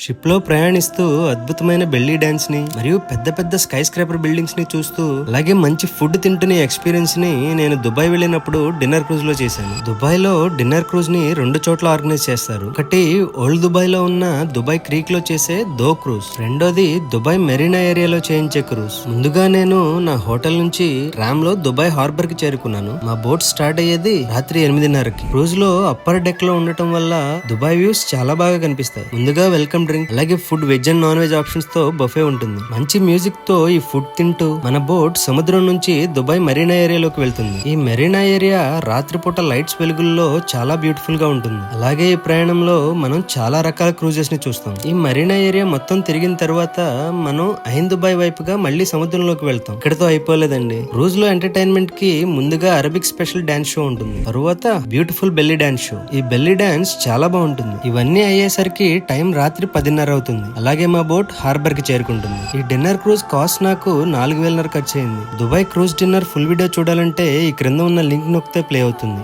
Ship లో ప్రయాణిస్తూ అద్భుతమైన బెల్లీ డాన్స్ ని మరియు పెద్ద పెద్ద స్కై స్క్రాపర్ బిల్డింగ్స్ ని చూస్తూ అలాగే మంచి ఫుడ్ తింటున్న ఎక్స్పీరియన్స్ ని నేను దుబాయ్ వెళ్ళినప్పుడు డిన్నర్ క్రూజ్ లో చేశాను. దుబాయ్ లో డిన్నర్ క్రూజ్ ని 2 చోట్ల ఆర్గనైజ్ చేస్తారు. ఒకటి ఓల్డ్ దుబాయ్ లో ఉన్న దుబాయ్ క్రీక్ లో చేసే దో క్రూజ్, రెండోది దుబాయ్ మెరీనా ఏరియాలో చేయించే క్రూజ్. ముందుగా నేను నా హోటల్ నుంచి రామ్ లో దుబాయ్ హార్బర్ కి చేరుకున్నాను. మా బోట్ స్టార్ట్ అయ్యేది రాత్రి 8:30కి. క్రూజ్ లో అప్పర్ డెక్ లో ఉండటం వల్ల దుబాయ్ వ్యూస్ చాలా బాగా కనిపిస్తాయి. ముందుగా వెల్కమ్ డ్రింక్, అలాగే food veg and non veg options తో బఫే ఉంటుంది. మంచి మ్యూజిక్ తో ఈ ఫుడ్ తింటూ మన బోట్ సముద్రం నుంచి దుబాయ్ మెరీనా ఏరియాలోకి వెళ్తుంది. ఈ మెరీనా ఏరియా రాత్రిపూట లైట్స్ వెలుగుల్లో చాలా బ్యూటిఫుల్ గా ఉంటుంది. అలాగే ఈ ప్రయాణంలో మనం చాలా రకాల క్రూజెస్ ని చూస్తాం. ఈ మెరీనా ఏరియా మొత్తం తిరిగిన తర్వాత మనం ఐన్ దుబాయ్ వైపుగా మళ్ళీ సముద్రంలోకి వెళ్తాం. ఇక్కడతో అయిపోలేదండి. క్రూజ్ లో ఎంటర్టైన్మెంట్ కి ముందుగా అరబిక్ స్పెషల్ డాన్స్ షో ఉంటుంది. తరువాత బ్యూటిఫుల్ బెల్లీ డాన్స్ షో. ఈ బెల్లీ డాన్స్ చాలా బాగుంటుంది. ఇవన్నీ అయ్యేసరికి టైం రాత్రి 10:30 అవుతుంది. అలాగే మా బోట్ హార్బర్ కి చేరుకుంటుంది. ఈ డిన్నర్ క్రూజ్ కాస్ట్ నాకు 4,500 ఖర్చు అయింది. Dubai cruise dinner full video చూడాలంటే ఈ క్రింద ఉన్న లింక్ నొక్కితే ప్లే అవుతుంది.